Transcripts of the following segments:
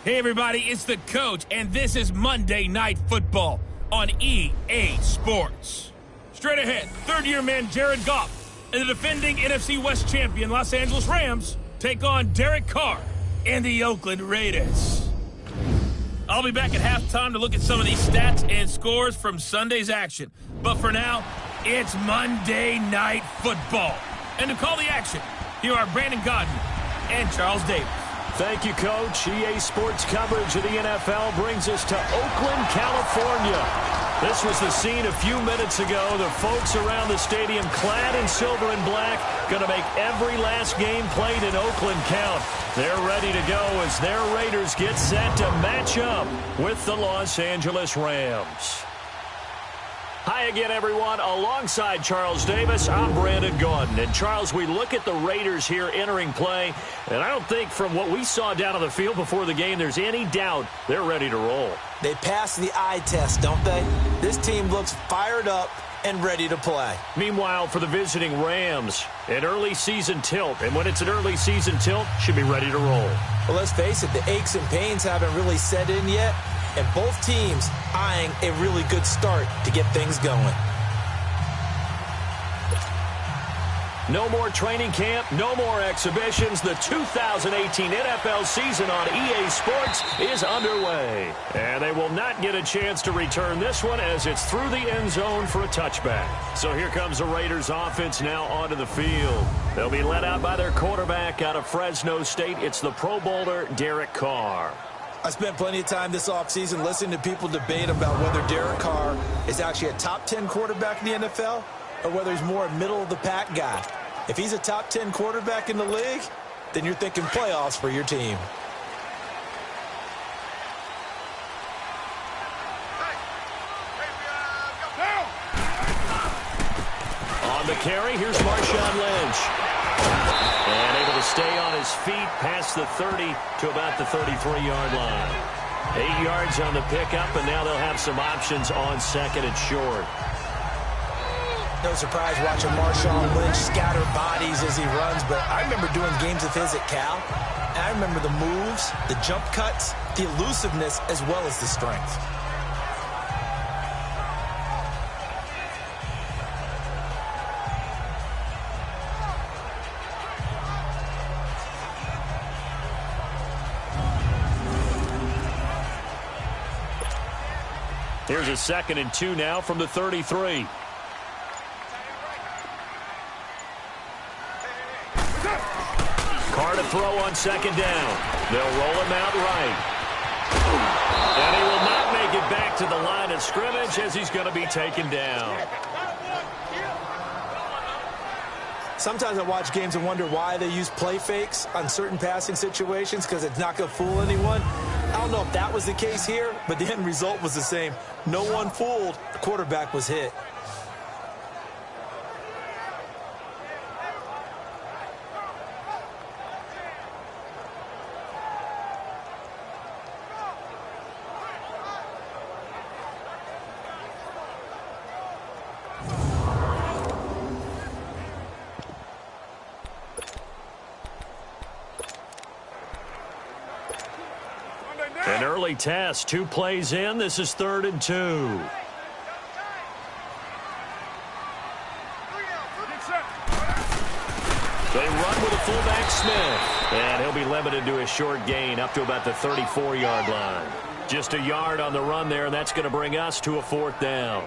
Hey everybody, it's the coach, and this is Monday Night Football on EA Sports. Straight ahead, third-year man Jared Goff and the defending NFC West champion Los Angeles Rams take on Derek Carr and the Oakland Raiders. I'll be back at halftime to look at some of these stats and scores from Sunday's action. But for now, it's Monday Night Football. And to call the action, here are Brandon Gaudin and Charles Davis. Thank you, Coach. EA Sports coverage of the NFL brings us to Oakland, California. This was the scene a few minutes ago. The folks around the stadium clad in silver and black going to make every last game played in Oakland count. They're ready to go as their Raiders get set to match up with the Los Angeles Rams. Hi again, everyone. Alongside Charles Davis, I'm Brandon Gaudin. And, Charles, we look at the Raiders here entering play, and I don't think from what we saw down on the field before the game there's any doubt they're ready to roll. They passed the eye test, don't they? This team looks fired up and ready to play. Meanwhile, for the visiting Rams, an early season tilt. And when it's an early season tilt, should be ready to roll. Well, let's face it, the aches and pains haven't really set in yet. And both teams eyeing a really good start to get things going. No more training camp, no more exhibitions. The 2018 NFL season on EA Sports is underway. And they will not get a chance to return this one as it's through the end zone for a touchback. So here comes the Raiders offense now onto the field. They'll be led out by their quarterback out of Fresno State. It's the Pro Bowler, Derek Carr. I spent plenty of time this offseason listening to people debate about whether Derek Carr is actually a top 10 quarterback in the NFL or whether he's more a middle-of-the-pack guy. If he's a top 10 quarterback in the league, then you're thinking playoffs for your team. On the carry, here's Marshawn Lynch. And able to stay on his feet past the 30 to about the 33-yard line. 8 yards on the pickup, and now they'll have some options on second and short. No surprise watching Marshawn Lynch scatter bodies as he runs, but I remember doing games of his at Cal. And I remember the moves, the jump cuts, the elusiveness, as well as the strength. Here's a 2nd and 2 now from the 33. Carr to throw on 2nd down. They'll roll him out right. And he will not make it back to the line of scrimmage as he's going to be taken down. Sometimes I watch games and wonder why they use play fakes on certain passing situations because it's not going to fool anyone. I don't know if that was the case here, but the end result was the same. No one fooled. The quarterback was hit. An early test, 2 plays in. This is 3rd and 2. They run with a fullback, Smith. And he'll be limited to a short gain up to about the 34-yard line. Just a yard on the run there, and that's going to bring us to a 4th down.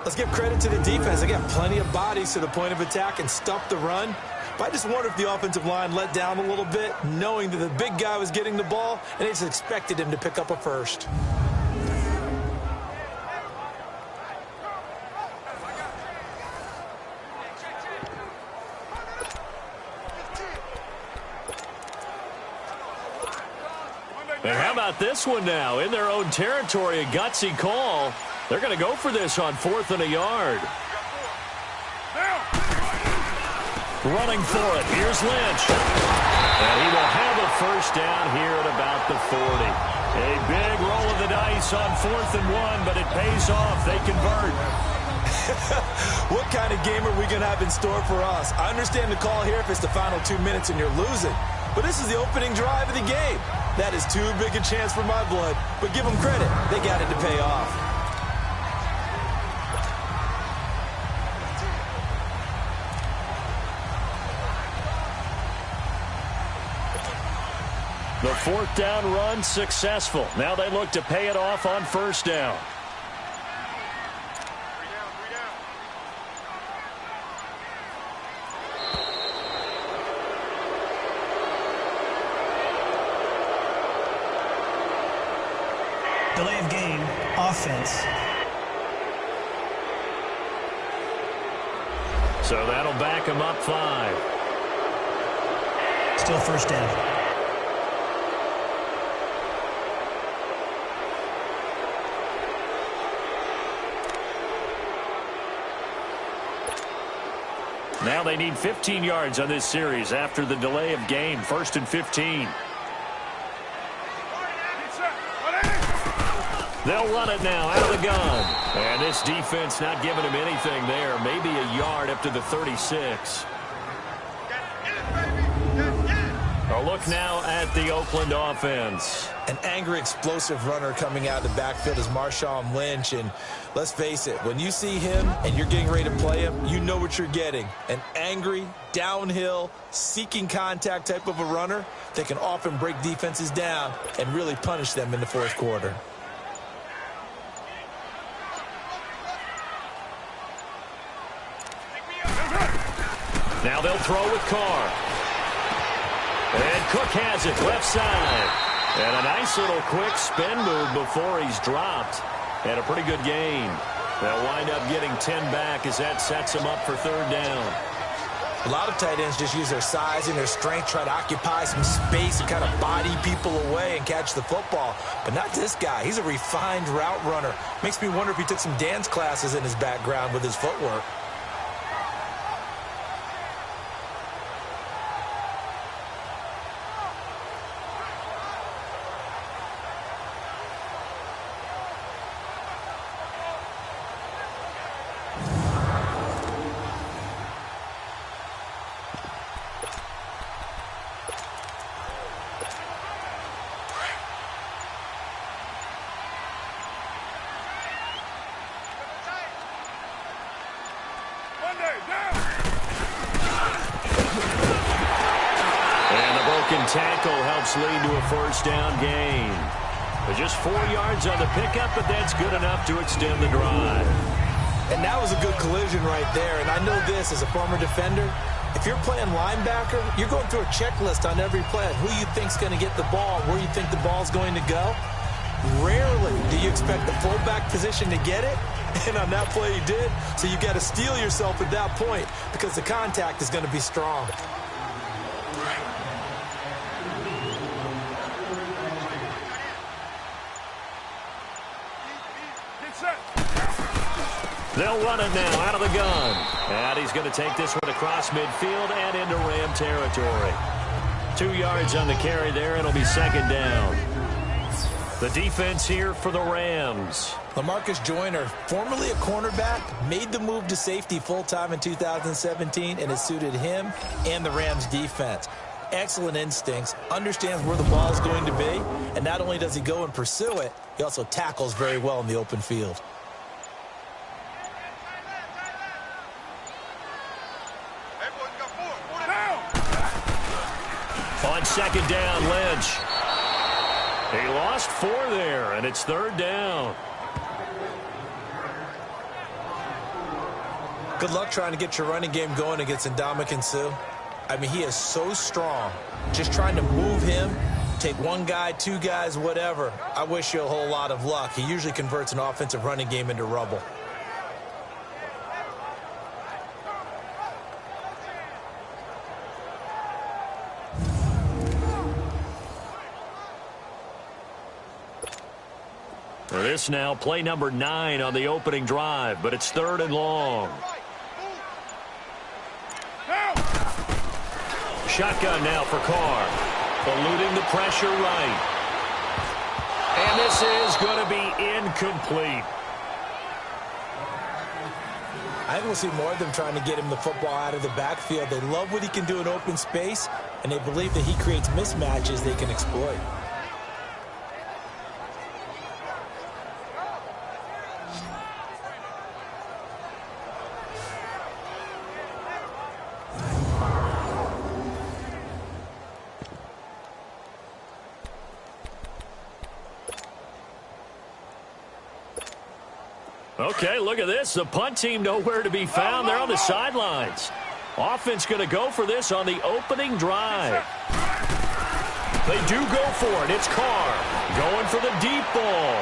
Let's give credit to the defense. They got plenty of bodies to the point of attack and stuffed the run. But I just wonder if the offensive line let down a little bit, knowing that the big guy was getting the ball, and they just expected him to pick up a first. And how about this one now? In their own territory, a gutsy call. They're going to go for this on 4th and a yard. Running for it. Here's Lynch. And he will have a first down here at about the 40. A big roll of the dice on 4th and 1, but it pays off. They convert. What kind of game are we going to have in store for us? I understand the call here if it's the final 2 minutes and you're losing. but this is the opening drive of the game. That is too big a chance for my blood, but give them credit. They got it to pay off. The fourth down run successful. Now they look to pay it off on first down. Delay of game, offense. So that'll back him up 5. Still first down. Now they need 15 yards on this series after the delay of game. 1st and 15. They'll run it now out of the gun. And this defense not giving him anything there. Maybe a yard up to the 36. A look now at the Oakland offense. An angry, explosive runner coming out of the backfield is Marshawn Lynch. And let's face it, when you see him and you're getting ready to play him, you know what you're getting. An angry, downhill, seeking contact type of a runner that can often break defenses down and really punish them in the fourth quarter. Now they'll throw with Carr. And Cook has it left side. And a nice little quick spin move before he's dropped. And a pretty good gain. They'll wind up getting 10 back as that sets him up for third down. A lot of tight ends just use their size and their strength, try to occupy some space and kind of body people away and catch the football. But not this guy. He's a refined route runner. Makes me wonder if he took some dance classes in his background with his footwork. Tackle helps lead to a first down gain. But just 4 yards on the pickup, but that's good enough to extend the drive. And that was a good collision right there. And I know this as a former defender. If you're playing linebacker, you're going through a checklist on every play. Who you think's going to get the ball, where you think the ball's going to go. Rarely do you expect the fullback position to get it. And on that play, he did. So you got to steel yourself at that point because the contact is going to be strong. They'll run it now out of the gun. And he's going to take this one across midfield and into Ram territory. 2 yards on the carry there. It'll be second down. The defense here for the Rams. LaMarcus Joyner, formerly a cornerback, made the move to safety full-time in 2017, and it suited him and the Rams defense. Excellent instincts, understands where the ball is going to be, and not only does he go and pursue it, he also tackles very well in the open field. On second down, Lynch. He lost 4 there, and it's third down. Good luck trying to get your running game going against Ndamukong Suh. I mean, he is so strong. Just trying to move him, take one guy, 2 guys, whatever. I wish you a whole lot of luck. He usually converts an offensive running game into rubble. This now play number 9 on the opening drive, but it's third and long. Shotgun now for Carr. Eluding the pressure right. And this is going to be incomplete. I think we'll see more of them trying to get him the football out of the backfield. They love what he can do in open space, and they believe that he creates mismatches they can exploit. Okay, look at this. The punt team nowhere to be found. They're on the sidelines. Offense going to go for this on the opening drive. They do go for it. It's Carr going for the deep ball.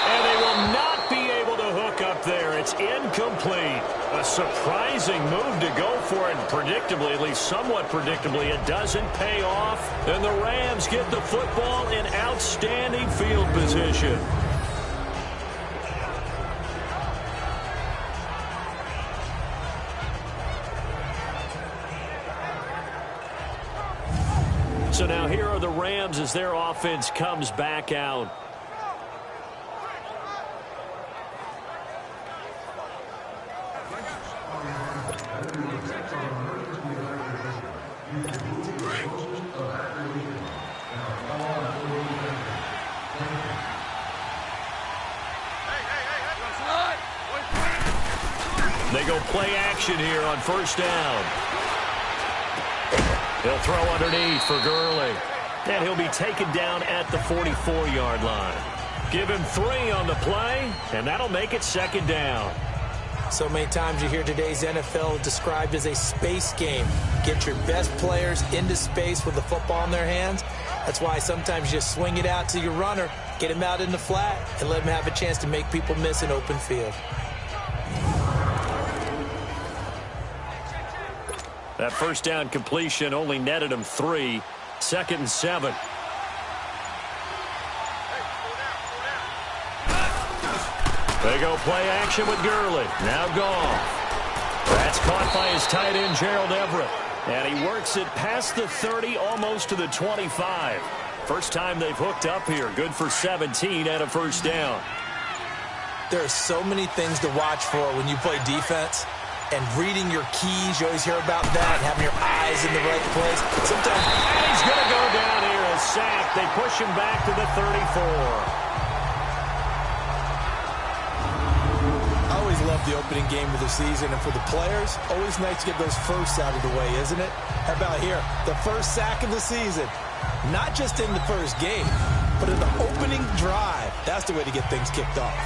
And they will not be able to hook up there. It's incomplete. A surprising move to go for it. And predictably, at least somewhat predictably, it doesn't pay off. And the Rams get the football in outstanding field position. So now here are the Rams as their offense comes back out. They go play action here on first down. He'll throw underneath for Gurley. And he'll be taken down at the 44-yard line. Give him 3 on the play, and that'll make it second down. So many times you hear today's NFL described as a space game. Get your best players into space with the football in their hands. That's why sometimes you just swing it out to your runner, get him out in the flat, and let him have a chance to make people miss an open field. That first down completion only netted him 3. 2nd and 7. They go play action with Gurley. Now Goff. That's caught by his tight end, Gerald Everett. And he works it past the 30, almost to the 25. First time they've hooked up here. Good for 17 and a first down. There are so many things to watch for when you play defense. And reading your keys, you always hear about that, having your eyes in the right place. Sometimes, and he's going to go down here, a sack. They push him back to the 34. I always love the opening game of the season, and for the players, always nice to get those firsts out of the way, isn't it? How about here, the first sack of the season. Not just in the first game, but in the opening drive. That's the way to get things kicked off.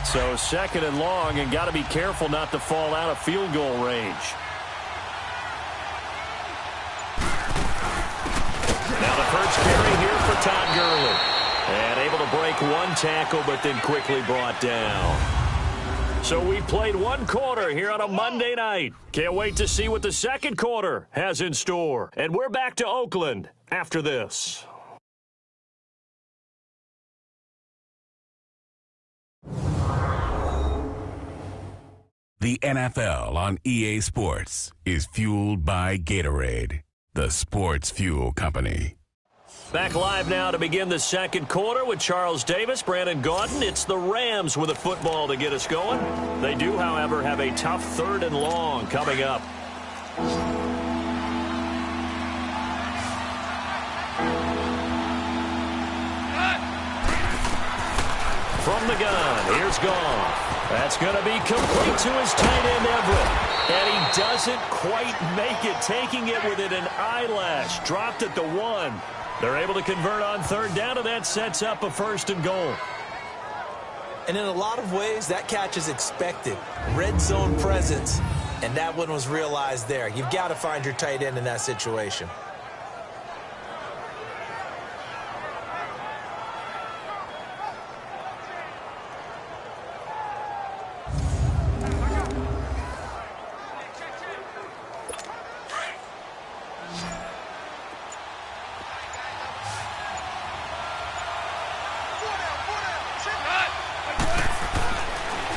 So 2nd and long, and got to be careful not to fall out of field goal range. Now the first carry here for Todd Gurley. And able to break one tackle, but then quickly brought down. So we played one quarter here on a Monday night. Can't wait to see what the second quarter has in store. And we're back to Oakland after this. The NFL on EA Sports is fueled by Gatorade, the sports fuel company. Back live now to begin the second quarter with Charles Davis, Brandon Gaudin. It's the Rams with a football to get us going. They do, however, have a tough 3rd and long coming up. From the gun, here's Goff. That's going to be complete to his tight end, Everett. And he doesn't quite make it, taking it within an eyelash. Dropped at the 1. They're able to convert on 3rd down, and that sets up a 1st and goal. And in a lot of ways, that catch is expected. Red zone presence, and that one was realized there. You've got to find your tight end in that situation.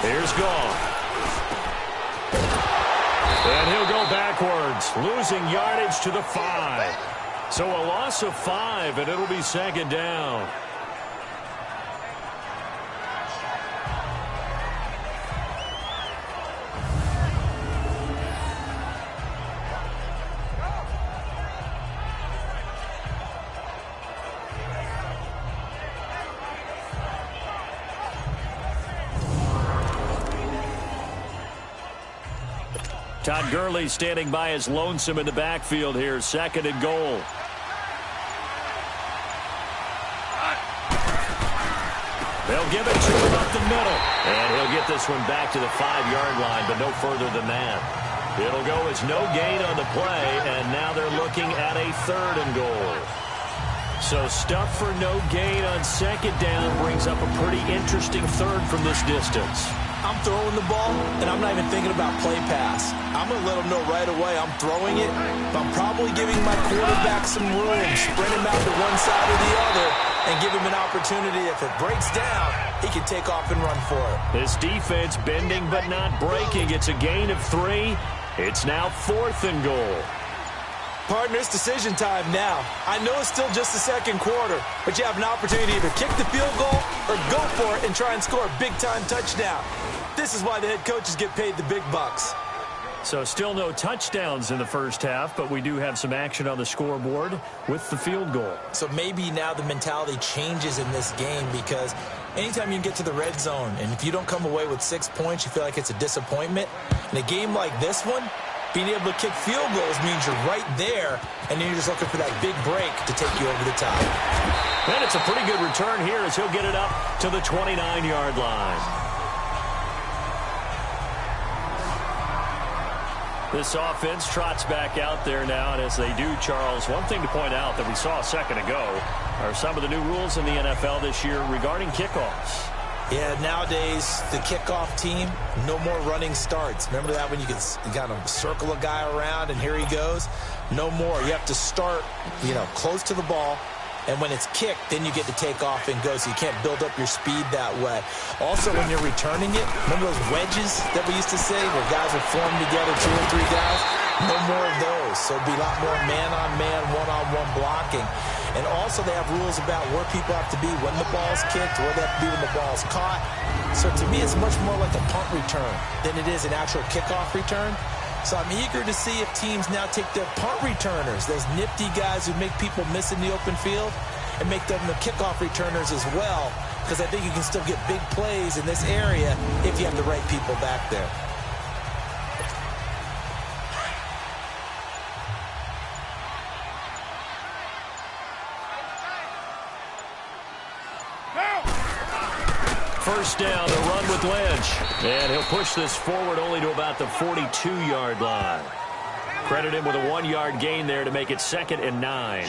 Here's Goff. And he'll go backwards, losing yardage to the 5. So a loss of 5, and it'll be 2nd down. Todd Gurley standing by as lonesome in the backfield here. 2nd and goal. They'll give it to him up the middle. And he'll get this one back to the 5-yard line, but no further than that. It'll go as no gain on the play, and now they're looking at a 3rd and goal. So stuff for no gain on 2nd down brings up a pretty interesting 3rd from this distance. I'm throwing the ball, and I'm not even thinking about play pass. I'm going to let them know right away I'm throwing it, but I'm probably giving my quarterback some room, spread him out to one side or the other, and give him an opportunity. If it breaks down, he can take off and run for it. This defense bending but not breaking. It's a gain of 3. It's now 4th and goal. Partner, it's decision time now. I know it's still just the 2nd quarter, but you have an opportunity to either kick the field goal or go for it and try and score a big-time touchdown. This is why the head coaches get paid the big bucks. So still no touchdowns in the first half, but we do have some action on the scoreboard with the field goal. So maybe now the mentality changes in this game, because anytime you get to the red zone, and if you don't come away with 6 points, you feel like it's a disappointment. In a game like this one, being able to kick field goals means you're right there, and then you're just looking for that big break to take you over the top. And it's a pretty good return here as he'll get it up to the 29-yard line. This offense trots back out there now, and as they do, Charles, one thing to point out that we saw a second ago are some of the new rules in the NFL this year regarding kickoffs. Yeah, nowadays, the kickoff team, no more running starts. Remember that when you kind of circle a guy around and here he goes? No more. You have to start, close to the ball. And when it's kicked, then you get to take off and go, so you can't build up your speed that way. Also, when you're returning it, remember those wedges that we used to say where guys would form together, 2 or 3 guys? No more of those. So it'll be a lot more man-on-man, one-on-one blocking. And also they have rules about where people have to be when the ball's kicked, where they have to be when the ball's caught. So to me, it's much more like a punt return than it is an actual kickoff return. So I'm eager to see if teams now take their punt returners, those nifty guys who make people miss in the open field, and make them the kickoff returners as well, because I think you can still get big plays in this area if you have the right people back there. First down, the run with Lynch. And he'll push this forward only to about the 42-yard line. Credit him with a 1-yard gain there to make it 2nd and 9.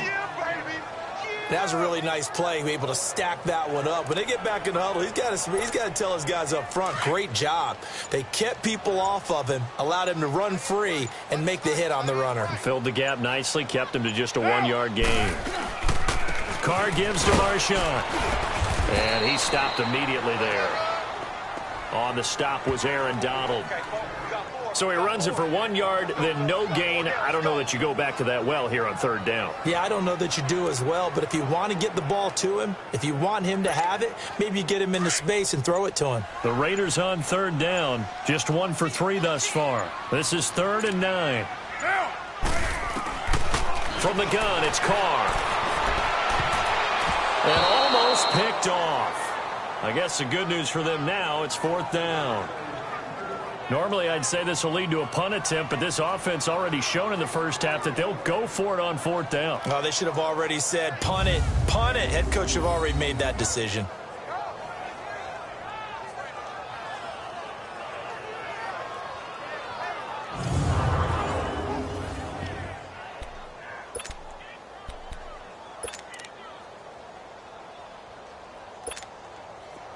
That was a really nice play, be able to stack that one up. When they get back in the huddle, he's got to tell his guys up front, great job. They kept people off of him, allowed him to run free, and make the hit on the runner. Filled the gap nicely, kept him to just a 1-yard gain. Carr gives to Marshawn. And he stopped immediately there. On the stop was Aaron Donald. So he runs it for 1 yard, then no gain. I don't know that you go back to that well here on 3rd down. Yeah, I don't know that you do as well, but if you want to get the ball to him, if you want him to have it, maybe you get him into space and throw it to him. The Raiders on 3rd down, just 1 for 3 thus far. This is 3rd and 9. From the gun, it's Carr. And almost picked off. I guess the good news for them now, it's 4th down. Normally, I'd say this will lead to a punt attempt, but this offense already shown in the first half that they'll go for it on 4th down. Oh, they should have already said, punt it, punt it. Head coach should have already made that decision.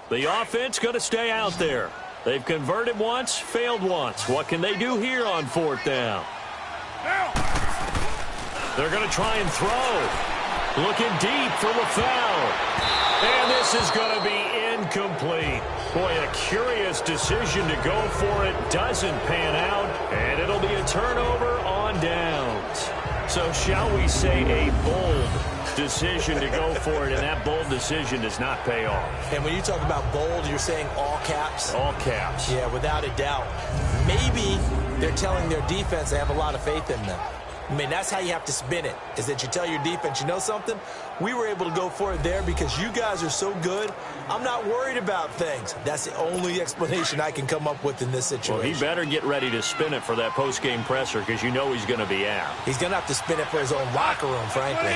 The offense going to stay out there. They've converted once, failed once. What can they do here on 4th down? They're going to try and throw. Looking deep for LaFell. And this is going to be incomplete. Boy, a curious decision to go for it. Doesn't pan out. And it'll be a turnover on downs. So shall we say a bold decision to go for it, and that bold decision does not pay off. And when you talk about bold, you're saying all caps? All caps. Yeah, without a doubt. Maybe they're telling their defense they have a lot of faith in them. I mean, that's how you have to spin it, is that you tell your defense, you know something? We were able to go for it there because you guys are so good. I'm not worried about things. That's the only explanation I can come up with in this situation. Well, he better get ready to spin it for that post-game presser because you know he's going to be out. He's going to have to spin it for his own locker room, frankly.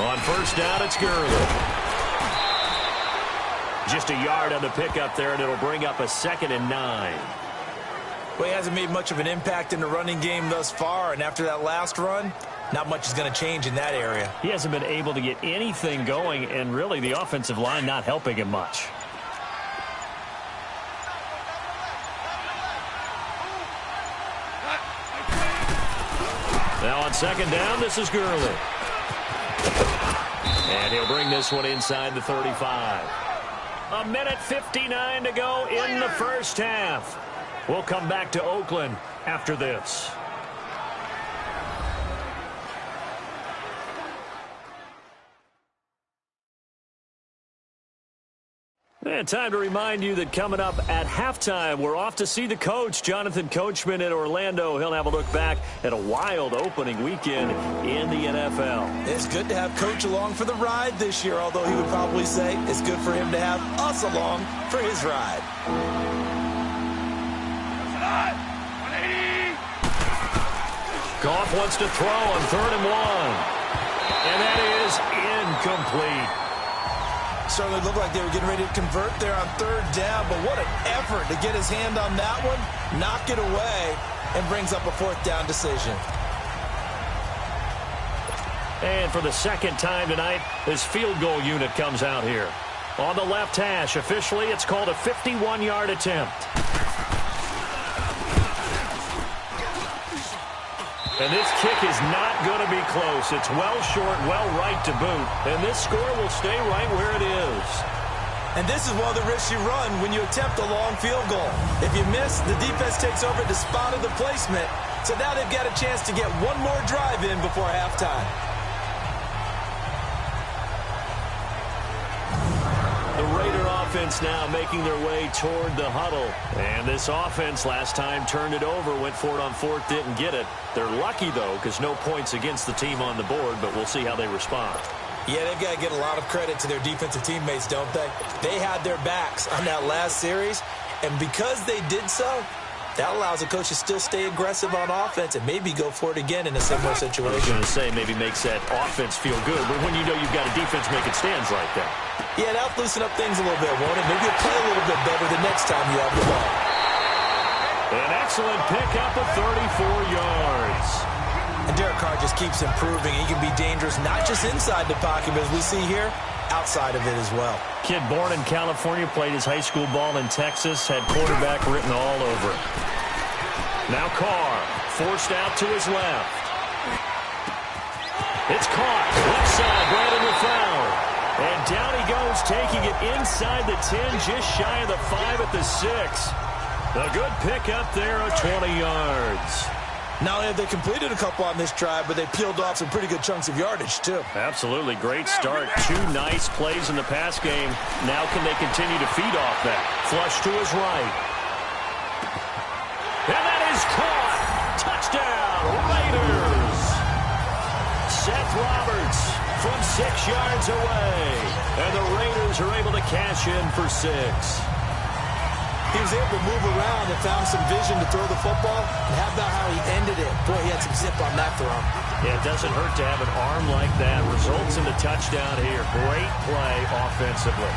On first down, it's Gurley. Just a yard on the pickup there, and it'll bring up a 2nd and 9. Well, he hasn't made much of an impact in the running game thus far, and after that last run, not much is going to change in that area. He hasn't been able to get anything going, and really the offensive line not helping him much. Now on 2nd down, this is Gurley. And he'll bring this one inside the 35. 1:59 to go in the first half. We'll come back to Oakland after this. And time to remind you that coming up at halftime, we're off to see the coach, Jonathan Coachman in Orlando. He'll have a look back at a wild opening weekend in the NFL. It's good to have Coach along for the ride this year, although he would probably say it's good for him to have us along for his ride. Goff wants to throw on 3rd and 1. And that is incomplete. Certainly looked like they were getting ready to convert there on 3rd down, but what an effort to get his hand on that one, knock it away, and brings up a 4th down decision. And for the 2nd time tonight, this field goal unit comes out here. On the left hash, officially, it's called a 51-yard attempt. And this kick is not going to be close. It's well short, well right to boot. And this score will stay right where it is. And this is one of the risks you run when you attempt a long field goal. If you miss, the defense takes over the spot of the placement. So now they've got a chance to get one more drive in before halftime. The Raider offense now making their way toward the huddle. And this offense last time turned it over, went for it on 4th, didn't get it. They're lucky, though, because no points against the team on the board, but we'll see how they respond. Yeah, they've got to get a lot of credit to their defensive teammates, don't they? They had their backs on that last series, and because they did so, that allows a coach to still stay aggressive on offense and maybe go for it again in a similar situation. I was going to say maybe makes that offense feel good, but when you know you've got a defense making stands like that. Yeah, that'll loosen up things a little bit, won't it? Maybe you'll play a little bit better the next time you have the ball. An excellent pickup of 34 yards. And Derek Carr just keeps improving. He can be dangerous not just inside the pocket, but as we see here, outside of it as well. Kid born in California, played his high school ball in Texas, had quarterback written all over it. Now Carr, forced out to his left. It's caught. Left side, Brandon LaFleur. And down he goes, taking it inside the 10, just shy of the 5 at the 6. A good pickup there of 20 yards. Not only have they completed a couple on this drive, but they peeled off some pretty good chunks of yardage, too. Absolutely. Great start. 2 nice plays in the pass game. Now can they continue to feed off that? Flush to his right. And that is caught. Touchdown, Raiders. Seth Roberts from 6 yards away. And the Raiders are able to cash in for 6. He was able to move around and found some vision to throw the football. And how about how he ended it? Boy, he had some zip on that throw. Yeah, it doesn't hurt to have an arm like that. Results in the touchdown here. Great play offensively.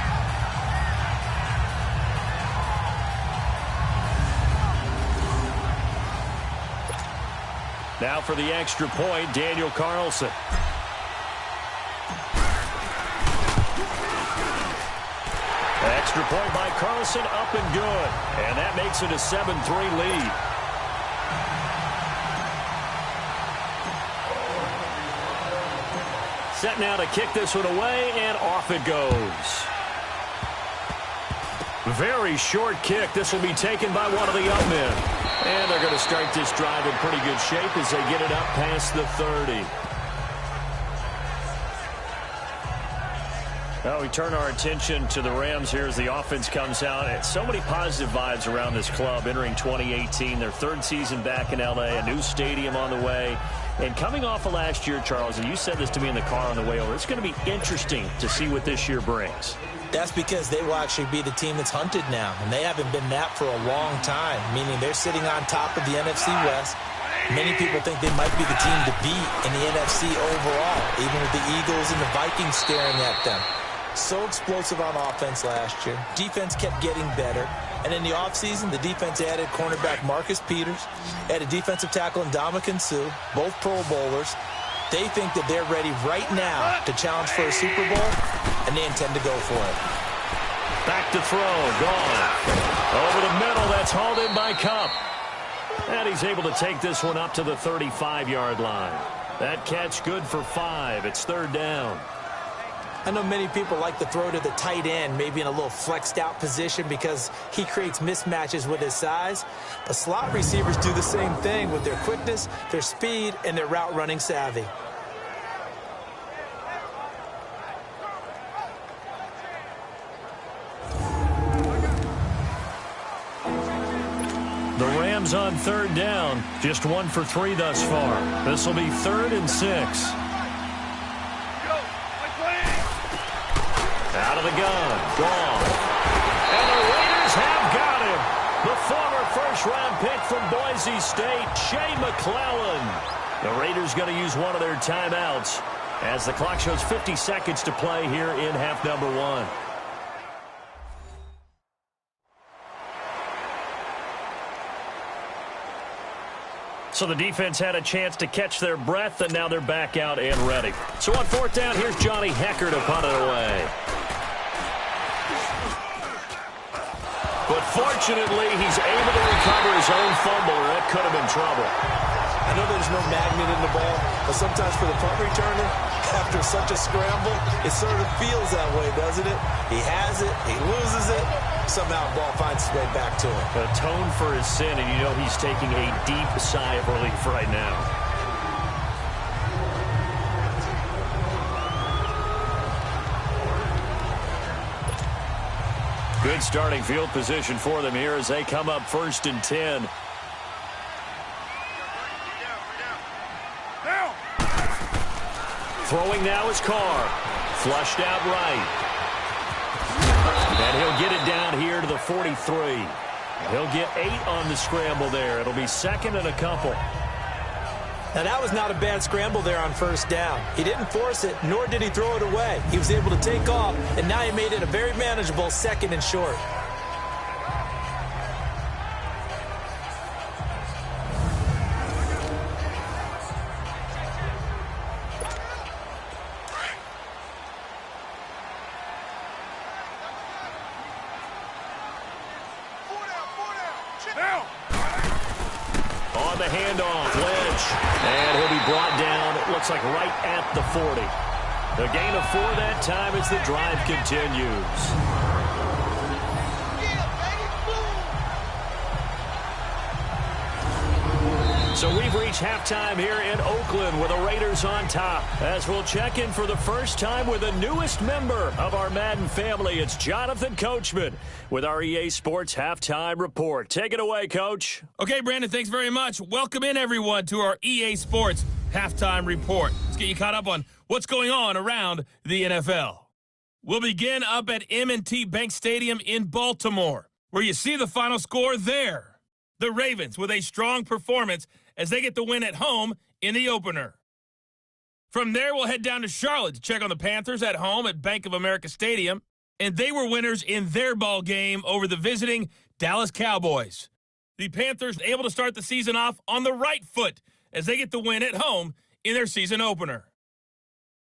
Now for the extra point, Daniel Carlson. Extra point by Carlson, up and good. And that makes it a 7-3 lead. Set now to kick this one away, and off it goes. Very short kick. This will be taken by one of the up men. And they're going to start this drive in pretty good shape as they get it up past the 30. Well, we turn our attention to the Rams here as the offense comes out. So many positive vibes around this club entering 2018. Their third season back in L.A., a new stadium on the way. And coming off of last year, Charles, and you said this to me in the car on the way over, it's going to be interesting to see what this year brings. That's because they will actually be the team that's hunted now, and they haven't been that for a long time, meaning they're sitting on top of the NFC West. Many people think they might be the team to beat in the NFC overall, even with the Eagles and the Vikings staring at them. So explosive on offense last year. Defense kept getting better. And in the offseason, the defense added cornerback Marcus Peters, added defensive tackle Ndamukong Suh, both Pro Bowlers. They think that they're ready right now to challenge for a Super Bowl, and they intend to go for it. Back to throw. Gone. Over the middle. That's hauled in by Kupp. And he's able to take this one up to the 35-yard line. That catch good for 5. It's third down. I know many people like to throw to the tight end, maybe in a little flexed out position because he creates mismatches with his size. But slot receivers do the same thing with their quickness, their speed, and their route running savvy. The Rams on third down, just 1 for 3 thus far. This will be 3rd and 6. Out of the gun. Gone. And the Raiders have got him. The former first-round pick from Boise State, Shea McClellan. The Raiders going to use one of their timeouts as the clock shows 50 seconds to play here in half number 1. So the defense had a chance to catch their breath, and now they're back out and ready. So on 4th down, here's Johnny Hekker to punt it away. But fortunately, he's able to recover his own fumble, or that could have been trouble. I know there's no magnet in the ball, but sometimes for the punt returner, after such a scramble, it sort of feels that way, doesn't it? He has it, he loses it, somehow the ball finds its way back to him. Atone for his sin, and you know he's taking a deep sigh of relief right now. Good starting field position for them here as they come up 1st and 10. Throwing now is Carr. Flushed out right. And he'll get it down here to the 43. He'll get 8 on the scramble there. It'll be 2nd and a couple. Now, that was not a bad scramble there on 1st down. He didn't force it, nor did he throw it away. He was able to take off, and now he made it a very manageable 2nd and short. On the handoff, Lynch. And he'll be brought down, it looks like right at the 40. The gain of 4 that time as the drive continues. So we've reached halftime here in Oakland with the Raiders on top. As we'll check in for the first time with the newest member of our Madden family, it's Jonathan Coachman with our EA Sports Halftime Report. Take it away, Coach. Okay, Brandon, thanks very much. Welcome in, everyone, to our EA Sports Halftime Report. Let's get you caught up on what's going on around the NFL. We'll begin up at M&T Bank Stadium in Baltimore, where you see the final score there. The Ravens with a strong performance as they get the win at home in the opener. From there, we'll head down to Charlotte to check on the Panthers at home at Bank of America Stadium, and they were winners in their ball game over the visiting Dallas Cowboys. The Panthers able to start the season off on the right foot as they get the win at home in their season opener.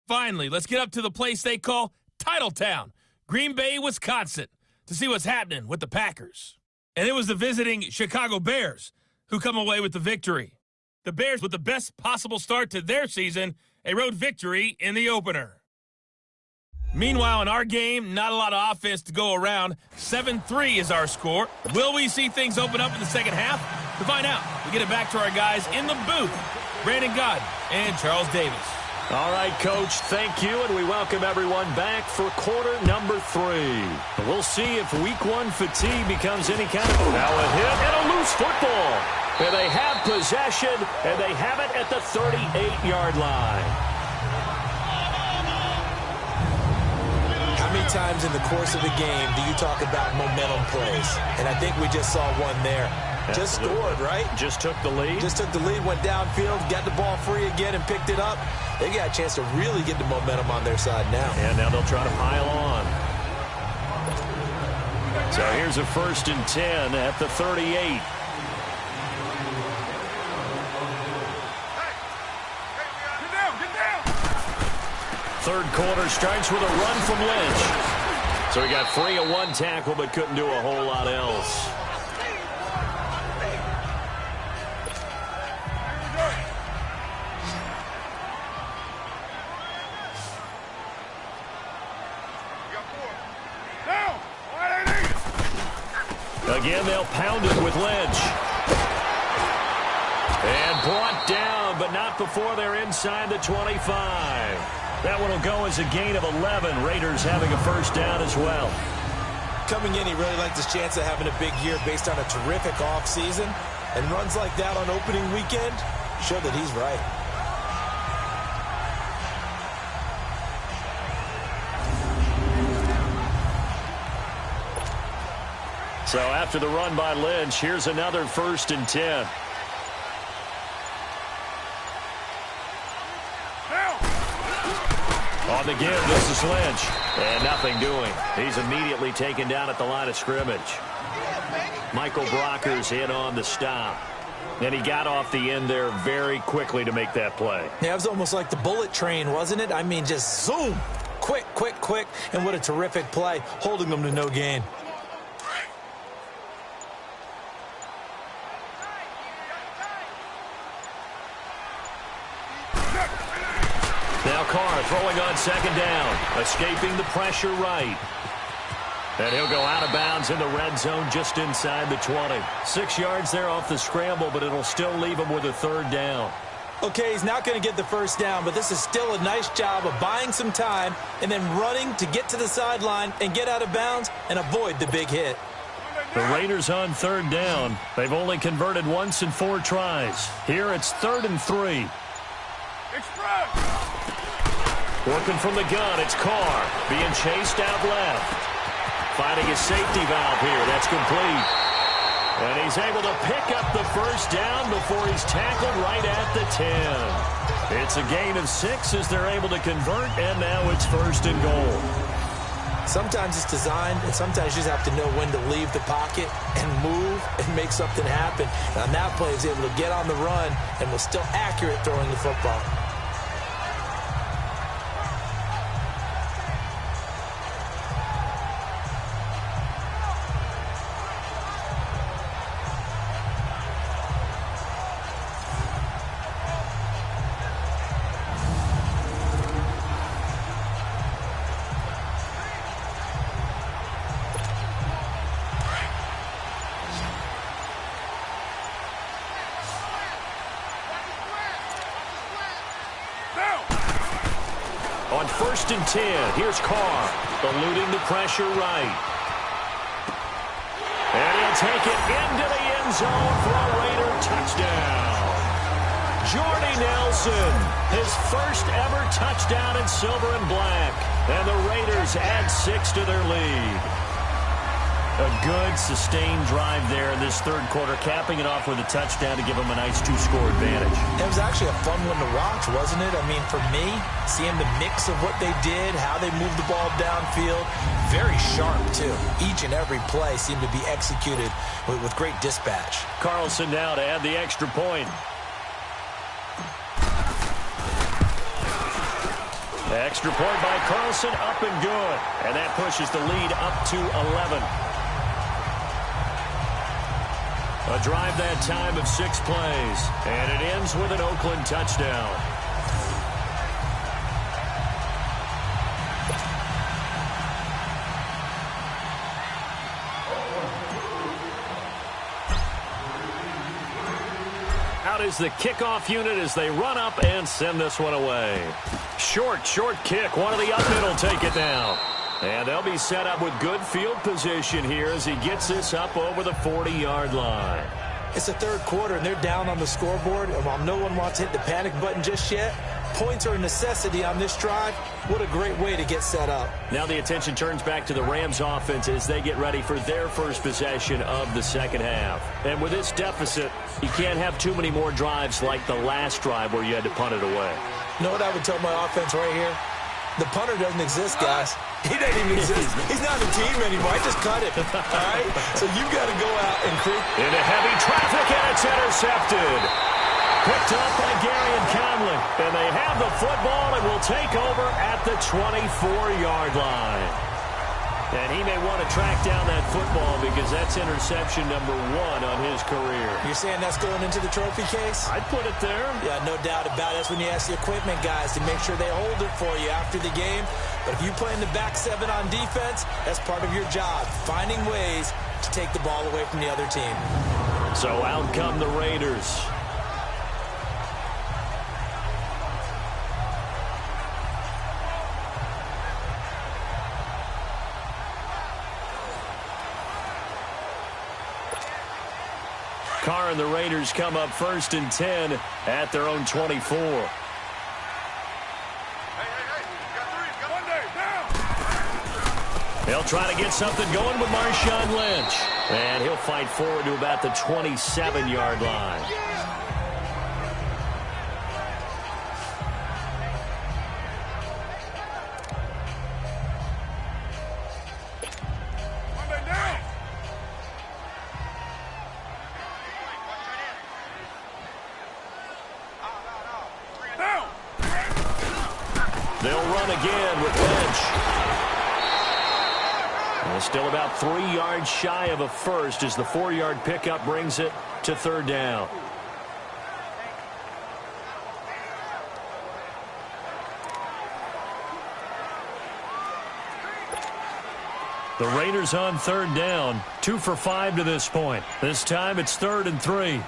Finally, let's get up to the place they call Titletown, Green Bay, Wisconsin, to see what's happening with the Packers. And it was the visiting Chicago Bears who come away with the victory. The Bears with the best possible start to their season, a road victory in the opener. Meanwhile, in our game, not a lot of offense to go around. 7-3 is our score. Will we see things open up in the second half? To find out, we get it back to our guys in the booth, Brandon Gaudin and Charles Davis. All right, Coach, thank you, and we welcome everyone back for quarter number 3. We'll see if week 1 fatigue becomes any kind of... Now a hit and a loose football. And they have possession, and they have it at the 38-yard line. How many times in the course of a game do you talk about momentum plays? And I think we just saw one there. Just scored, right? Just took the lead. Just took the lead, went downfield, got the ball free again, and picked it up. They got a chance to really get the momentum on their side now. And now they'll try to pile on. So here's a 1st and 10 at the 38. Third quarter starts with a run from Lynch. So he got free of 1 tackle but couldn't do a whole lot else. Again, they'll pound it with Lynch. And brought down, but not before they're inside the 25. That one will go as a gain of 11. Raiders having a 1st down as well. Coming in, he really liked his chance of having a big year based on a terrific offseason. And runs like that on opening weekend show that he's right. So after the run by Lynch, here's another 1st and 10. On the give, this is Lynch. And nothing doing. He's immediately taken down at the line of scrimmage. Michael Brockers in on the stop. And he got off the end there very quickly to make that play. Yeah, it was almost like the bullet train, wasn't it? I mean, just zoom. Quick, quick, quick. And what a terrific play, holding them to no gain. Now Carr throwing on 2nd down, escaping the pressure right. And he'll go out of bounds in the red zone just inside the 20. 6 yards there off the scramble, but it'll still leave him with a 3rd down. Okay, he's not going to get the 1st down, but this is still a nice job of buying some time and then running to get to the sideline and get out of bounds and avoid the big hit. The Raiders on 3rd down. They've only converted once in 4 tries. Here it's 3rd and 3. Working from the gun, it's Carr being chased out left. Finding his safety valve here. That's complete. And he's able to pick up the 1st down before he's tackled right at the 10. It's a gain of 6 as they're able to convert, and now it's 1st and goal. Sometimes it's designed, and sometimes you just have to know when to leave the pocket and move and make something happen. And on that play, he's able to get on the run and was still accurate throwing the football. On 1st and 10, here's Carr, eluding the pressure right. And he'll take it into the end zone for a Raider touchdown. Jordy Nelson, his 1st ever touchdown in silver and black. And the Raiders add 6 to their lead. A good, sustained drive there in this 3rd quarter, capping it off with a touchdown to give them a nice 2-score advantage. It was actually a fun one to watch, wasn't it? I mean, for me, seeing the mix of what they did, how they moved the ball downfield, very sharp, too. Each and every play seemed to be executed with great dispatch. Carlson now to add the extra point. Extra point by Carlson, up and good. And that pushes the lead up to 11. A drive that time of 6 plays. And it ends with an Oakland touchdown. out is the kickoff unit as they run up and send this one away. Short kick. One of the up mid will take it down. And they'll be set up with good field position here as he gets this up over the 40-yard line. It's the third quarter, and they're down on the scoreboard. And while no one wants to hit the panic button just yet, points are a necessity on this drive. What a great way to get set up. Now the attention turns back to the Rams offense as they get ready for their first possession of the second half. And with this deficit, you can't have too many more drives like the last drive where you had to punt it away. You know what I would tell my offense right here? The punter doesn't exist, guys. He doesn't even exist. He's not a team anymore. I just cut him. All right? So you've got to go out and create. Into heavy traffic, and it's intercepted. Picked up by Gary and Conley. And they have the football and will take over at the 24-yard line. And he may want to track down that football because that's interception number 1 on his career. You're saying that's going into the trophy case? I'd put it there. Yeah, no doubt about it. That's when you ask the equipment guys to make sure they hold it for you after the game. But if you play in the back 7 on defense, that's part of your job, finding ways to take the ball away from the other team. So out come the Raiders. Carr and the Raiders come up 1st and 10 at their own 24. They'll try to get something going with Marshawn Lynch. And he'll fight forward to about the 27-yard line. They'll run again with Lynch. And still about 3 yards shy of a first as the 4-yard pickup brings it to 3rd down. The Raiders on 3rd down, 2 for 5 to this point. This time it's 3rd and 3.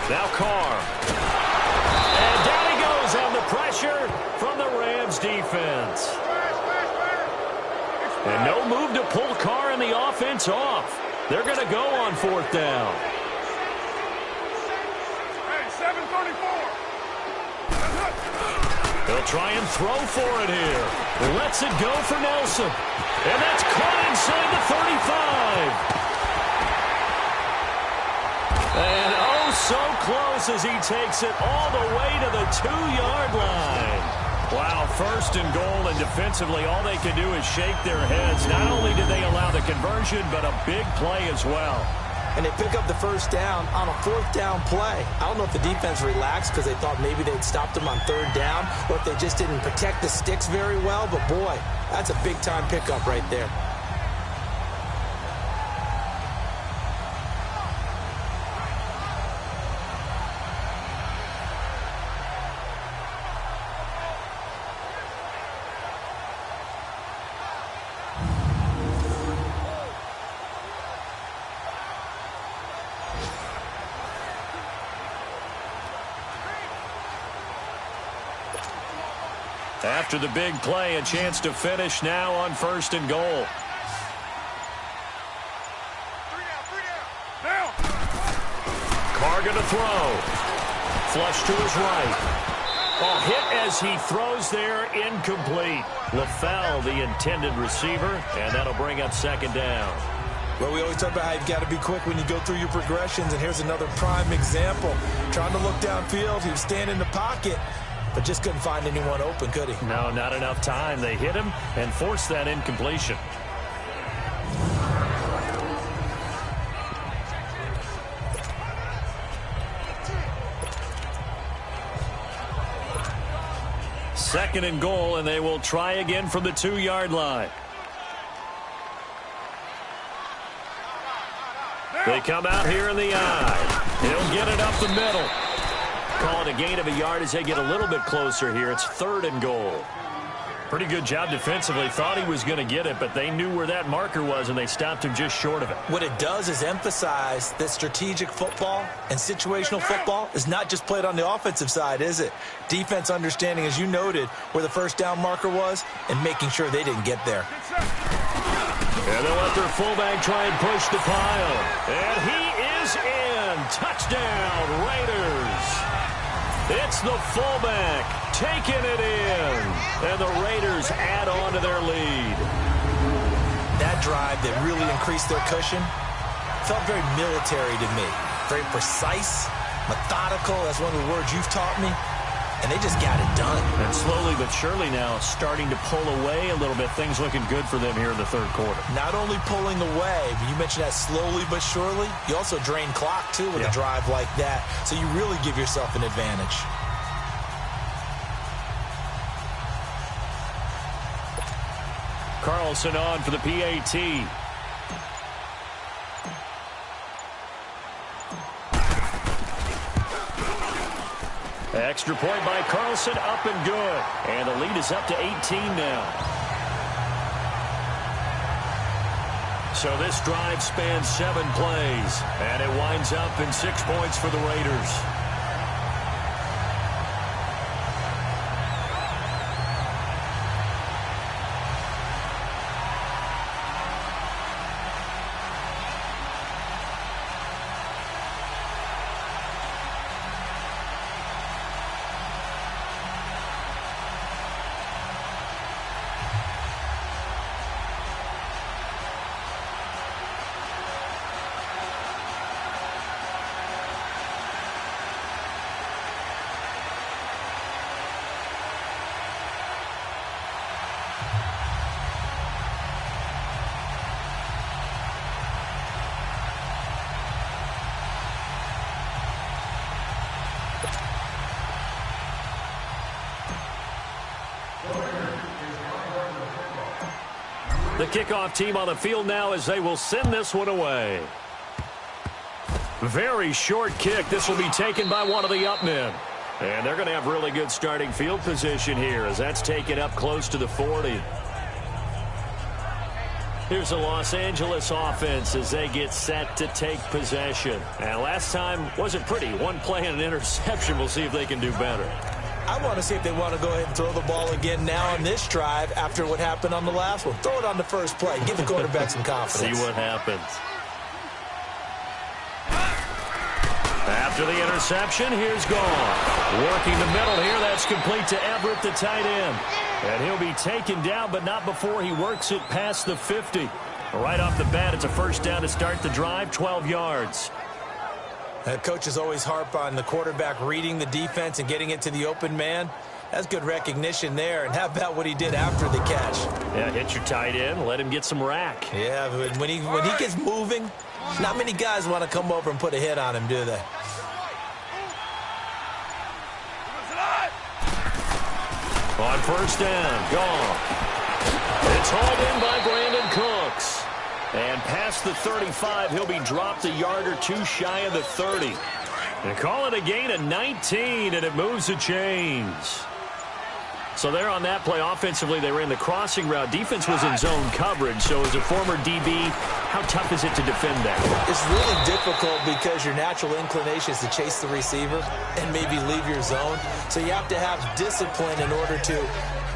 Now Carr. And down he goes on the pressure from the Rams defense. And no move to pull Carr and the offense off. They're going to go on 4th down. Hey, 7:34. They'll try and throw for it here. Lets it go for Nelson. And that's caught inside the 35. And oh, so close as he takes it all the way to the 2-yard line. Wow, 1st and goal, and defensively all they can do is shake their heads. Not only did they allow the conversion, but a big play as well. And they pick up the 1st down on a 4th down play. I don't know if the defense relaxed because they thought maybe they'd stopped them on 3rd down, or if they just didn't protect the sticks very well. But, boy, that's a big-time pickup right there. After the big play, a chance to finish now on 1st and goal. Carr going to throw. Flush to his right. Ball hit as he throws there, incomplete. LaFell, the intended receiver, and that'll bring up 2nd down. Well, we always talk about how you've got to be quick when you go through your progressions, and here's another prime example. Trying to look downfield, he was standing in the pocket, but just couldn't find anyone open, could he? No, not enough time. They hit him and forced that incompletion. Second and goal, and they will try again from the 2-yard line. They come out here in the eye. He'll get it up the middle. Call it a gain of a yard as they get a little bit closer here. It's 3rd and goal. Pretty good job defensively. Thought he was going to get it, but they knew where that marker was, and they stopped him just short of it. What it does is emphasize that strategic football and situational football is not just played on the offensive side, is it? Defense understanding, as you noted, where the first down marker was and making sure they didn't get there. And they'll let their fullback try and push the pile. And he is in. Touchdown, Raiders. It's the fullback taking it in. And the Raiders add on to their lead. That drive that really increased their cushion felt very military to me. Very precise, methodical. That's one of the words you've taught me. And they just got it done. And slowly but surely now starting to pull away a little bit. Things looking good for them here in the third quarter. Not only pulling away, but you mentioned that slowly but surely. You also drain clock, too, with a drive like that. So you really give yourself an advantage. Carlson on for the PAT. Extra point by Carlson, up and good. And the lead is up to 18 now. So this drive spans 7 plays. And it winds up in 6 points for the Raiders. The kickoff team on the field now as they will send this one away. Very short kick. This will be taken by one of the up men. And they're going to have really good starting field position here as that's taken up close to the 40. Here's the Los Angeles offense as they get set to take possession. And last time wasn't pretty. One play and an interception. We'll see if they can do better. I want to see if they want to go ahead and throw the ball again now on this drive after what happened on the last one. Throw it on the first play. Give the quarterback some confidence. See what happens. After the interception, here's Gone. Working the middle here. That's complete to Everett, the tight end. And he'll be taken down, but not before he works it past the 50. Right off the bat, it's a first down to start the drive, 12 yards. Coaches always harp on the quarterback reading the defense and getting it to the open man. That's good recognition there. And how about what he did after the catch? Yeah, hit your tight end, let him get some rack. Yeah, but when he gets moving, not many guys want to come over and put a hit on him, do they? On first down, Gone. It's hauled in by Brandon Cooks. And past the 35, he'll be dropped a yard or two shy of the 30. And call it a gain of 19, and it moves the chains. So there on that play, offensively, they ran the crossing route. Defense was in zone coverage, so as a former DB, how tough is it to defend that? It's really difficult because your natural inclination is to chase the receiver and maybe leave your zone. So you have to have discipline in order to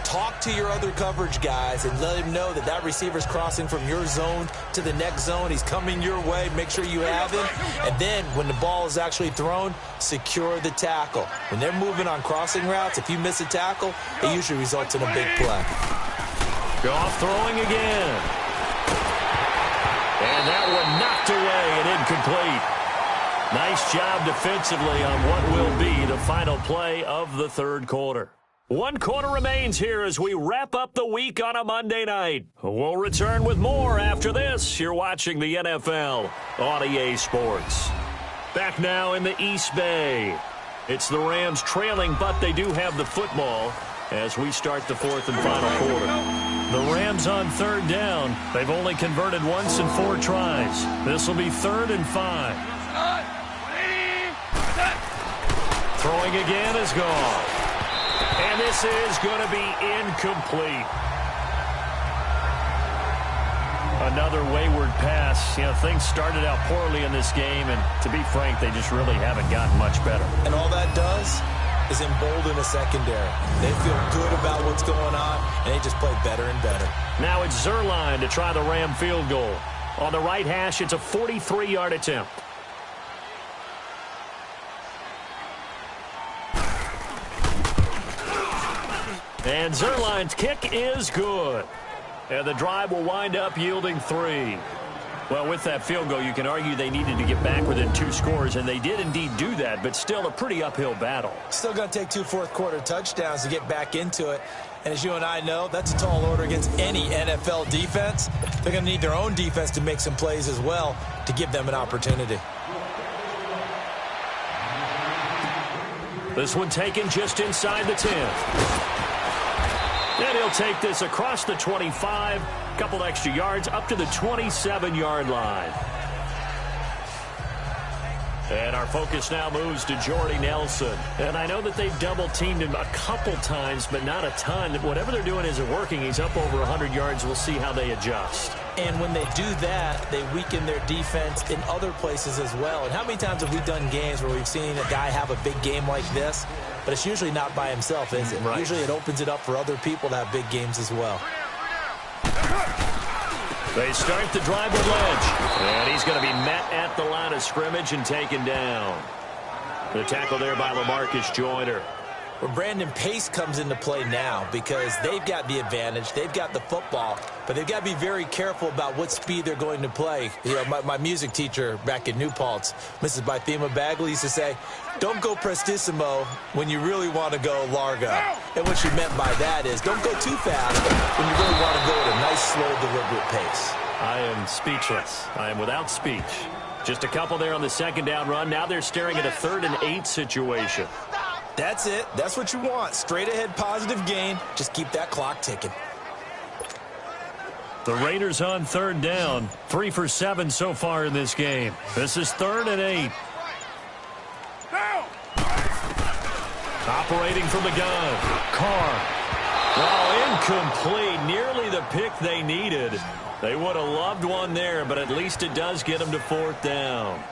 talk to your other coverage guys and let him know that that receiver's crossing from your zone to the next zone. He's coming your way. Make sure you have him. And then when the ball is actually thrown, secure the tackle. When they're moving on crossing routes, if you miss a tackle, it usually results in a big play. Goff throwing again. And that one knocked away and incomplete. Nice job defensively on what will be the final play of the third quarter. 1 quarter remains here as we wrap up the week on a Monday night. We'll return with more after this. You're watching the NFL on EA Sports. Back now in the East Bay. It's the Rams trailing, but they do have the football as we start the fourth and final quarter. The Rams on third down. They've only converted once in 4 tries. This will be 3rd and 5. Throwing again is Goff. And this is going to be incomplete. Another wayward pass. You know, things started out poorly in this game, and to be frank, they just really haven't gotten much better. And all that does is embolden a secondary. They feel good about what's going on, and they just play better and better. Now it's Zuerlein to try the Ram field goal. On the right hash, it's a 43-yard attempt. And Zuerlein's kick is good. And the drive will wind up yielding 3. Well, with that field goal, you can argue they needed to get back within 2 scores, and they did indeed do that, but still a pretty uphill battle. Still going to take 2 fourth-quarter touchdowns to get back into it. And as you and I know, that's a tall order against any NFL defense. They're going to need their own defense to make some plays as well to give them an opportunity. This one taken just inside the 10. And he'll take this across the 25, a couple extra yards up to the 27-yard line. And our focus now moves to Jordy Nelson. And I know that they've double-teamed him a couple times, but not a ton. Whatever they're doing isn't working. He's up over 100 yards. We'll see how they adjust. And when they do that, they weaken their defense in other places as well. And how many times have we done games where we've seen a guy have a big game like this? But it's usually not by himself, is it? Right. Usually it opens it up for other people to have big games as well. They start the drive with Ledge. And he's going to be met at the line of scrimmage and taken down. The tackle there by LaMarcus Joyner. Well, Brandon, pace comes into play now because they've got the advantage. They've got the football, but they've got to be very careful about what speed they're going to play. You know, my music teacher back in New Paltz, Mrs. Bythema Bagley, used to say, don't go prestissimo when you really want to go largo. And what she meant by that is don't go too fast when you really want to go at a nice, slow, deliberate pace. I am speechless. I am without speech. Just a couple there on the second down run. Now they're staring at a 3rd and 8 situation. That's it. That's what you want. Straight ahead positive gain. Just keep that clock ticking. The Raiders on 3rd down. 3 for 7 so far in this game. This is 3rd and 8. Operating from the gun. Carr. Well, incomplete. Nearly the pick they needed. They would have loved one there, but at least it does get them to 4th down.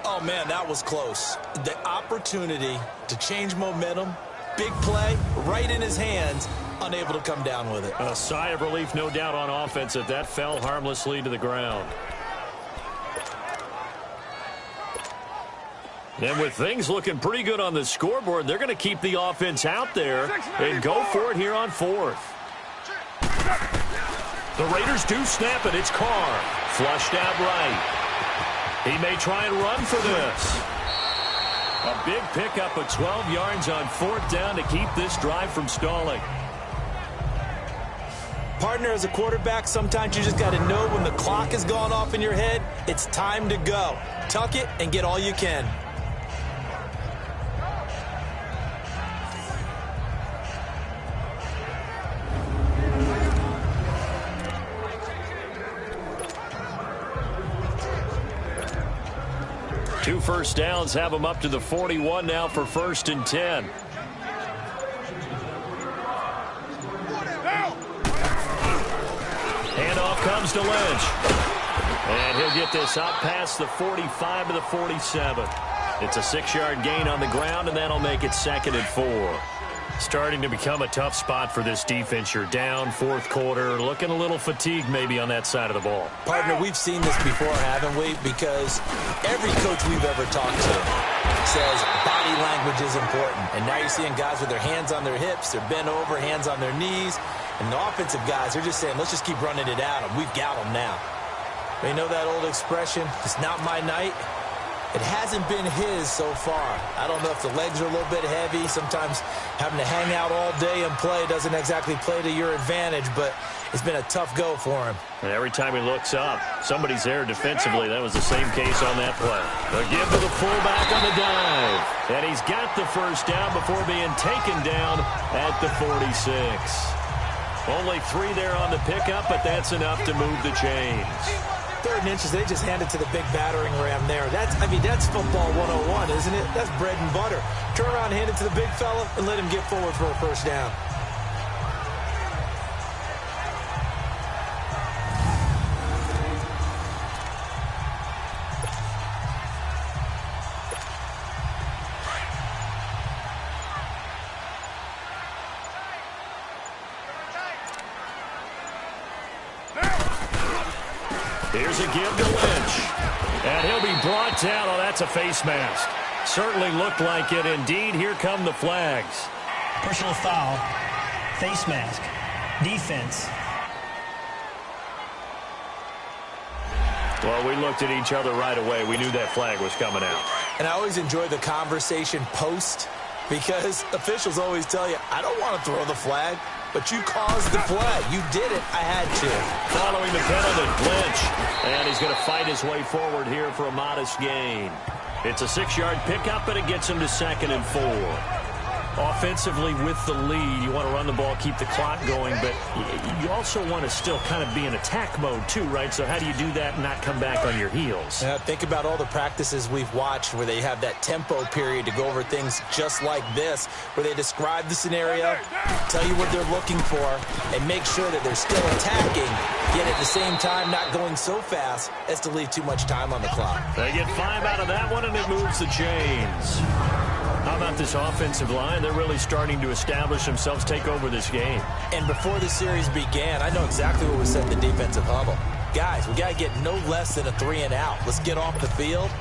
Oh, man, that was close. The opportunity to change momentum, big play, right in his hands, unable to come down with it. A sigh of relief, no doubt, on offense that that fell harmlessly to the ground. And with things looking pretty good on the scoreboard, they're going to keep the offense out there and go for it here on 4th. The Raiders do snap it. It's Carr. Flushed out right. He may try and run for this. A big pickup of 12 yards on 4th down to keep this drive from stalling. Partner, as a quarterback, sometimes you just got to know when the clock has gone off in your head, it's time to go. Tuck it and get all you can. Two first downs have them up to the 41 now for 1st and 10. Handoff comes to Lynch. And he'll get this out past the 45 to the 47. It's a 6-yard gain on the ground, and that'll make it 2nd and 4. Starting to become a tough spot for this defense. You're down 4th quarter, looking a little fatigued maybe on that side of the ball. Partner, we've seen this before, haven't we? Because every coach we've ever talked to says body language is important. And now you're seeing guys with their hands on their hips, they're bent over, hands on their knees. And the offensive guys, they're just saying, let's just keep running it at them. We've got them now. You know that old expression, it's not my night? It hasn't been his so far. I don't know if the legs are a little bit heavy. Sometimes having to hang out all day and play doesn't exactly play to your advantage, but it's been a tough go for him. And every time he looks up, somebody's there defensively. That was the same case on that play. The give to the fullback on the dive. And he's got the first down before being taken down at the 46. Only 3 there on the pickup, but that's enough to move the chains. 3rd and inches, they just hand it to the big battering ram there. That's football 101, isn't it? That's bread and butter. Turn around, hand it to the big fella, and let him get forward for a first down. Here's a give to Lynch. And he'll be brought down. Oh, that's a face mask. Certainly looked like it. Indeed, here come the flags. Personal foul, face mask, defense. Well, we looked at each other right away. We knew that flag was coming out. And I always enjoy the conversation post because officials always tell you, I don't want to throw the flag, but you caused the play. You did it. I had to. Following the penalty, Lynch. And he's going to fight his way forward here for a modest gain. It's a 6-yard pickup, and it gets him to 2nd and 4. Offensively with the lead, you want to run the ball, keep the clock going, but you also want to still kind of be in attack mode too, right? So how do you do that and not come back on your heels? Yeah, think about all the practices we've watched where they have that tempo period to go over things just like this, where they describe the scenario, tell you what they're looking for, and make sure that they're still attacking, yet at the same time not going so fast as to leave too much time on the clock. They get 5 out of that one, and it moves the chains. How about this offensive line? They're really starting to establish themselves, take over this game. And before the series began, I know exactly what was said in the defensive huddle. Guys, we got to get no less than a 3 and out. Let's get off the field.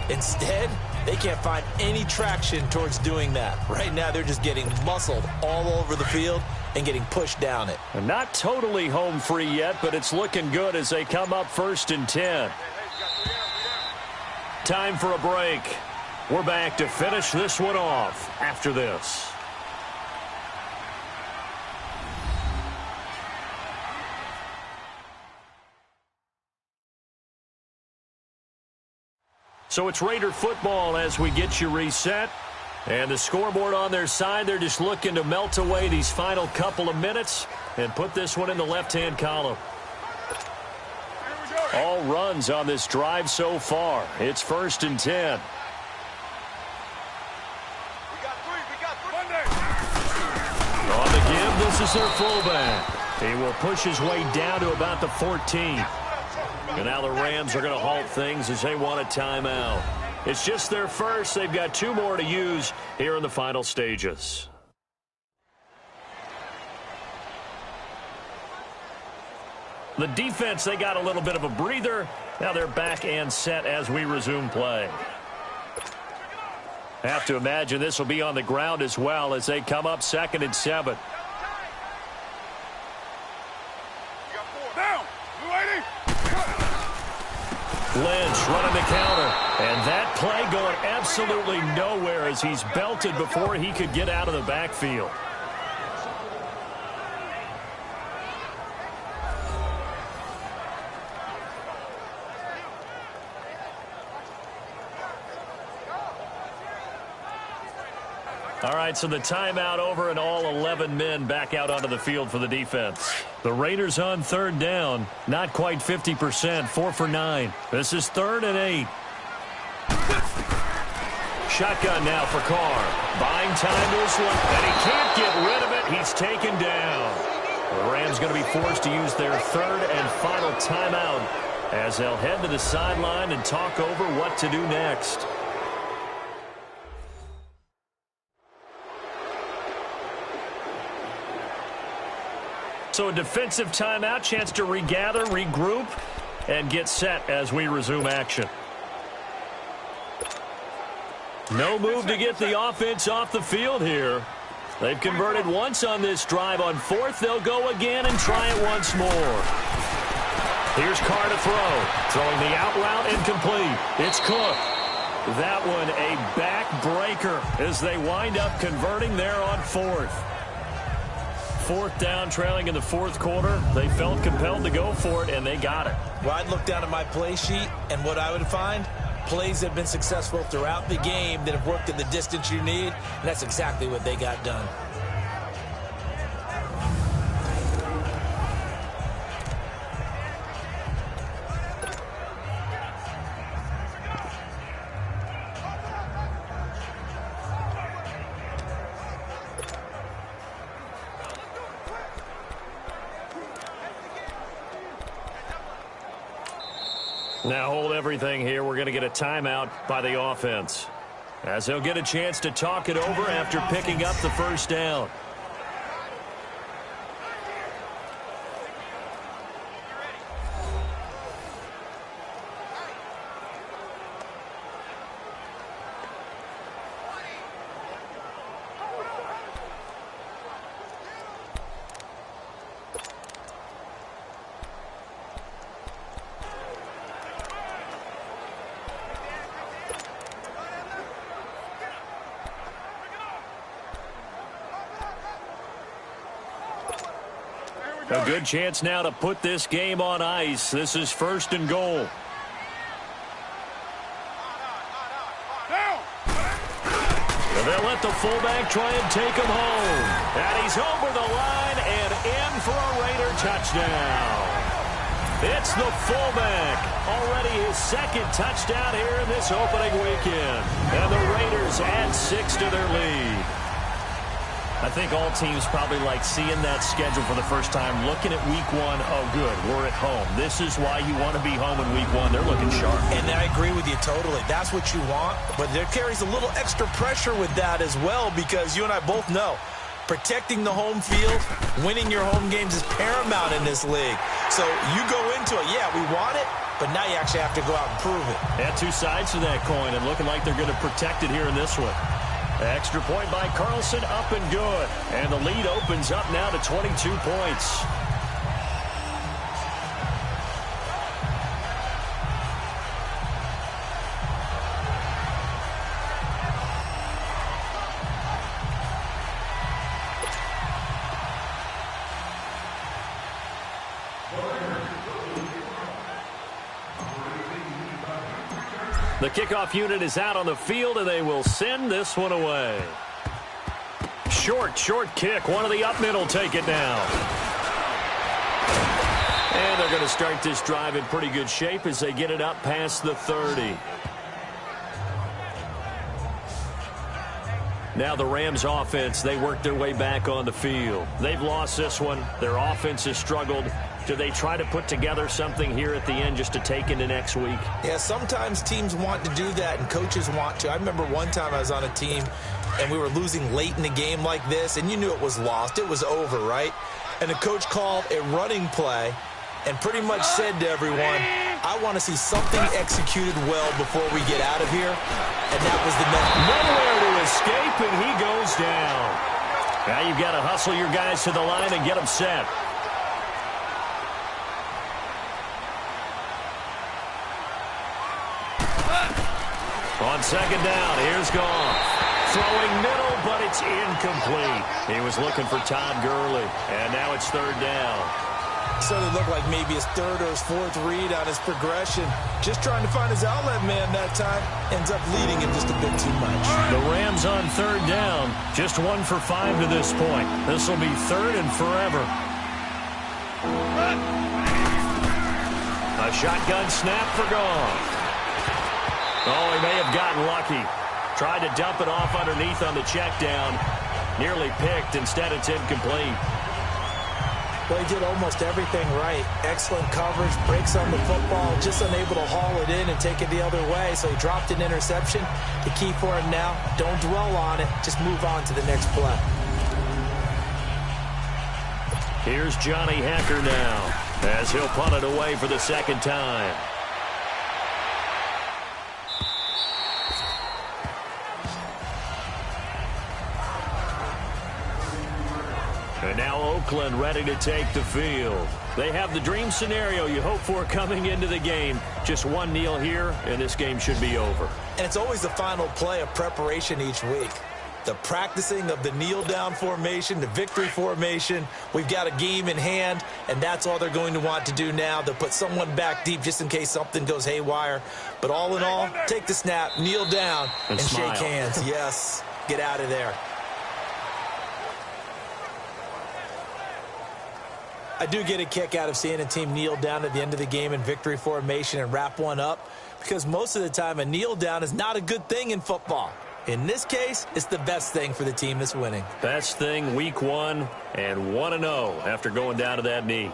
Instead, they can't find any traction towards doing that. Right now, they're just getting muscled all over the field and getting pushed down it. And not totally home free yet, but it's looking good as they come up 1st and 10. Time for a break. We're back to finish this one off after this. So it's Raider football as we get you reset. And the scoreboard on their side, they're just looking to melt away these final couple of minutes and put this one in the left-hand column. All runs on this drive so far. It's 1st and 10. On the give, this is their fullback. He will push his way down to about the 14. And now the Rams are going to halt things as they want a timeout. It's just their first. They've got 2 more to use here in the final stages. The defense, they got a little bit of a breather. Now they're back and set as we resume play. Have to imagine this will be on the ground as well as they come up 2nd and 7. Lynch running the counter. And that play going absolutely nowhere as he's belted before he could get out of the backfield. All right, so the timeout over and all 11 men back out onto the field for the defense. The Raiders on 3rd down, not quite 50%, 4 for 9. This is 3rd and 8. Shotgun now for Carr. Buying time to his left, and he can't get rid of it. He's taken down. The Rams going to be forced to use their 3rd and final timeout as they'll head to the sideline and talk over what to do next. So a defensive timeout, chance to regather, regroup, and get set as we resume action. No move to get the offense off the field here. They've converted once on this drive. On 4th, they'll go again and try it once more. Here's Carr to throw. Throwing the out route incomplete. It's Cook. That one a backbreaker as they wind up converting there on 4th. 4th down, trailing in the 4th quarter. They felt compelled to go for it, and they got it. Well, I'd look down at my play sheet, and what I would find, plays have been successful throughout the game that have worked at the distance you need, and that's exactly what they got done. Now hold everything here. We're going to get a timeout by the offense, as they'll get a chance to talk it over after picking up the first down. A good chance now to put this game on ice. This is 1st and goal. And they'll let the fullback try and take him home. And he's over the line and in for a Raider touchdown. It's the fullback. Already his 2nd touchdown here in this opening weekend. And the Raiders add 6 to their lead. I think all teams probably like seeing that schedule for the first time, looking at week 1. Oh, good, we're at home. This is why you want to be home in week 1. They're looking sharp. And I agree with you totally. That's what you want. But there carries a little extra pressure with that as well, because you and I both know protecting the home field, winning your home games is paramount in this league. So you go into it, yeah, we want it, but now you actually have to go out and prove it. Yeah, 2 sides to that coin, and looking like they're going to protect it here in this one. Extra point by Carlson, up and good. And the lead opens up now to 22 points. The kickoff unit is out on the field, and they will send this one away. Short kick. One of the up mid will take it down. And they're going to start this drive in pretty good shape as they get it up past the 30. Now the Rams offense, they work their way back on the field. They've lost this one. Their offense has struggled. Do they try to put together something here at the end just to take into next week? Yeah, sometimes teams want to do that and coaches want to. I remember one time I was on a team and we were losing late in the game like this, and you knew it was lost. It was over, right? And the coach called a running play and pretty much said to everyone, I want to see something executed well before we get out of here. And that was the message. Nowhere to escape, and he goes down. Now you've got to hustle your guys to the line and get them set. On 2nd down, here's Goff. Throwing middle, but it's incomplete. He was looking for Todd Gurley, and now it's 3rd down. So it looked like maybe his 3rd or his 4th read on his progression. Just trying to find his outlet man that time. Ends up leading him just a bit too much. The Rams on 3rd down. Just 1 for 5 to this point. This will be 3rd and forever. A shotgun snap for Goff. Oh, he may have gotten lucky. Tried to dump it off underneath on the check down. Nearly picked. Instead, it's incomplete. Well, he did almost everything right. Excellent coverage, breaks on the football, just unable to haul it in and take it the other way. So he dropped an interception. The key for him now, don't dwell on it. Just move on to the next play. Here's Johnny Hekker now, as he'll punt it away for the 2nd time. And now Oakland ready to take the field. They have the dream scenario you hope for coming into the game. Just one kneel here, and this game should be over. And it's always the final play of preparation each week. The practicing of the kneel-down formation, the victory formation. We've got a game in hand, and that's all they're going to want to do now. They'll put someone back deep just in case something goes haywire. But all in all, take the snap, kneel down, and shake hands. Yes, get out of there. I do get a kick out of seeing a team kneel down at the end of the game in victory formation and wrap one up, because most of the time a kneel down is not a good thing in football. In this case, it's the best thing for the team that's winning. Best thing week 1 and 1-0 after going down to that knee.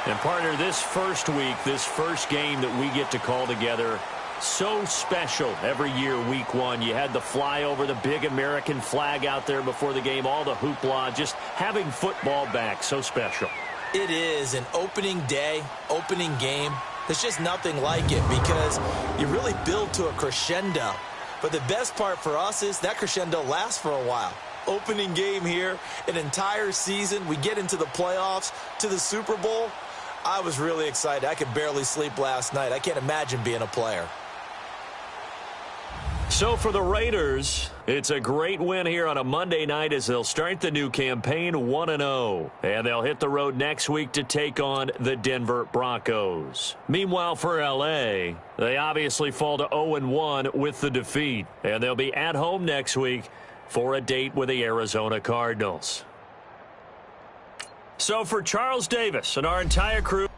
And partner, this first week, this first game that we get to call together, so special every year, week one. You had the flyover, the big American flag out there before the game, all the hoopla, just having football back, so special. It is an opening day, opening game. There's just nothing like it because you really build to a crescendo. But the best part for us is that crescendo lasts for a while. Opening game here, an entire season. We get into the playoffs, to the Super Bowl. I was really excited. I could barely sleep last night. I can't imagine being a player. So for the Raiders, it's a great win here on a Monday night as they'll start the new campaign 1-0. And they'll hit the road next week to take on the Denver Broncos. Meanwhile, for L.A., they obviously fall to 0-1 with the defeat. And they'll be at home next week for a date with the Arizona Cardinals. So for Charles Davis and our entire crew,